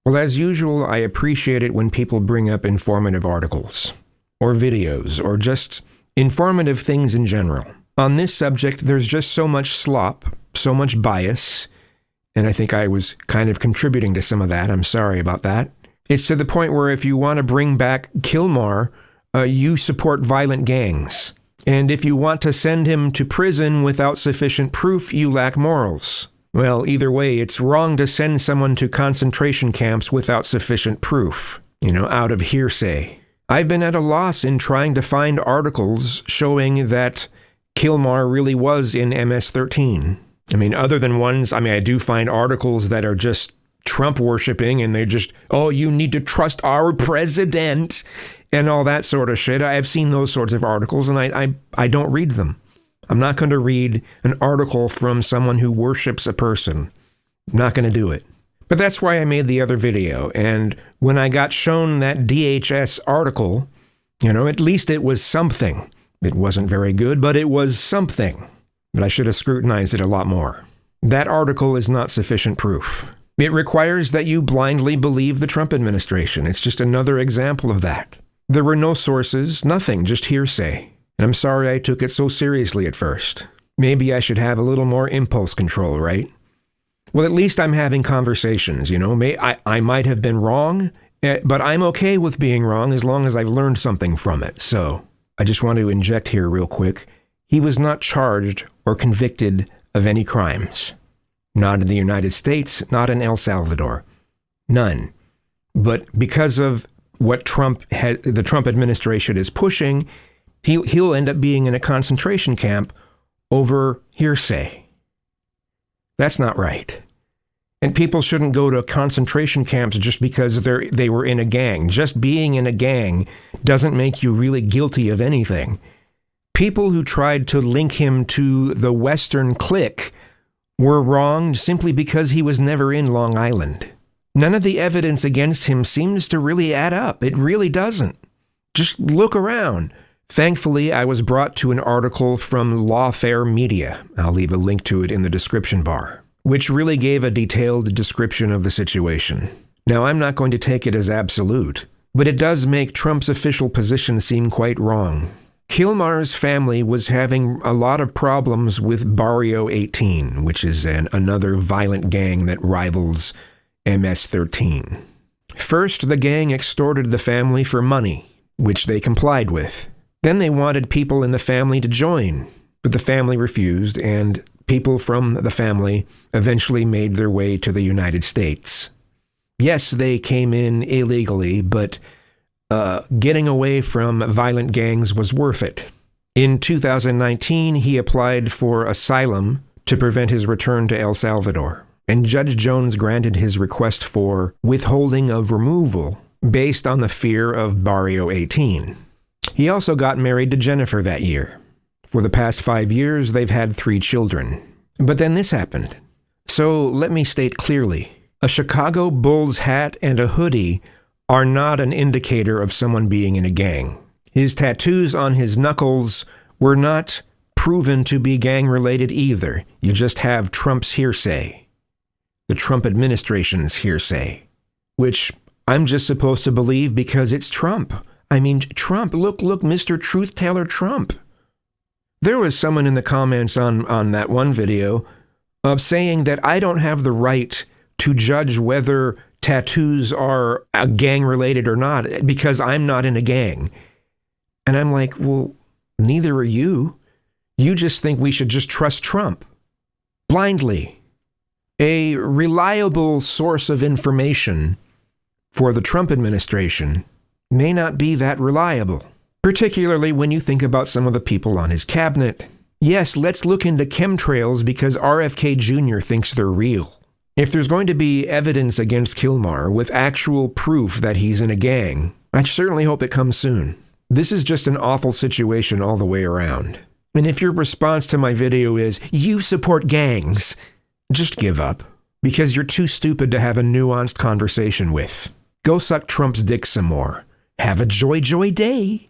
Well, as usual, I appreciate it when people bring up informative articles, or videos, or just informative things in general. On this subject, there's just so much slop, so much bias, and I think I was kind of contributing to some of that. I'm sorry about that. It's to the point where if you want to bring back Kilmar, you support violent gangs. And if you want to send him to prison without sufficient proof, you lack morals. Well, either way, it's wrong to send someone to concentration camps without sufficient proof, out of hearsay. I've been at a loss in trying to find articles showing that Kilmar really was in MS-13. Other than ones, I do find articles that are just Trump worshipping and they're just, you need to trust our president and all that sort of shit. I've seen those sorts of articles and I don't read them. I'm not going to read an article from someone who worships a person. I'm not going to do it. But that's why I made the other video. And when I got shown that DHS article, at least it was something. It wasn't very good, but it was something. But I should have scrutinized it a lot more. That article is not sufficient proof. It requires that you blindly believe the Trump administration. It's just another example of that. There were no sources, nothing, just hearsay. And I'm sorry I took it so seriously at first. Maybe I should have a little more impulse control, right? Well, at least I'm having conversations, I might have been wrong, but I'm okay with being wrong as long as I've learned something from it. So I just want to inject here real quick. He was not charged or convicted of any crimes. Not in the United States, not in El Salvador. None. But because of what the Trump administration is pushing, he'll end up being in a concentration camp over hearsay. That's not right. And people shouldn't go to concentration camps just because they were in a gang. Just being in a gang doesn't make you really guilty of anything. People who tried to link him to the Western clique were wronged simply because he was never in Long Island. None of the evidence against him seems to really add up. It really doesn't. Just look around. Thankfully, I was brought to an article from Lawfare Media. I'll leave a link to it in the description bar, which really gave a detailed description of the situation. Now, I'm not going to take it as absolute, but it does make Trump's official position seem quite wrong. Kilmar's family was having a lot of problems with Barrio 18, which is another violent gang that rivals MS-13. First, the gang extorted the family for money, which they complied with. Then they wanted people in the family to join, but the family refused, and people from the family eventually made their way to the United States. Yes, they came in illegally, but getting away from violent gangs was worth it. In 2019, he applied for asylum to prevent his return to El Salvador, and Judge Jones granted his request for withholding of removal based on the fear of Barrio 18. He also got married to Jennifer that year. For the past 5 years, they've had 3 children. But then this happened. So let me state clearly, a Chicago Bulls hat and a hoodie are not an indicator of someone being in a gang. His tattoos on his knuckles were not proven to be gang-related either. You just have Trump's hearsay. The Trump administration's hearsay. Which I'm just supposed to believe because it's Trump. Trump, look, Mr. Truth Teller Trump. There was someone in the comments on that one video saying that I don't have the right to judge whether tattoos are gang-related or not because I'm not in a gang. And I'm like, well, neither are you. You just think we should just trust Trump. Blindly. A reliable source of information for the Trump administration may not be that reliable, particularly when you think about some of the people on his cabinet. Yes, let's look into chemtrails because RFK Jr. thinks they're real. If there's going to be evidence against Kilmar with actual proof that he's in a gang, I certainly hope it comes soon. This is just an awful situation all the way around. And if your response to my video is, you support gangs, just give up, because you're too stupid to have a nuanced conversation with. Go suck Trump's dick some more. Have a joy day.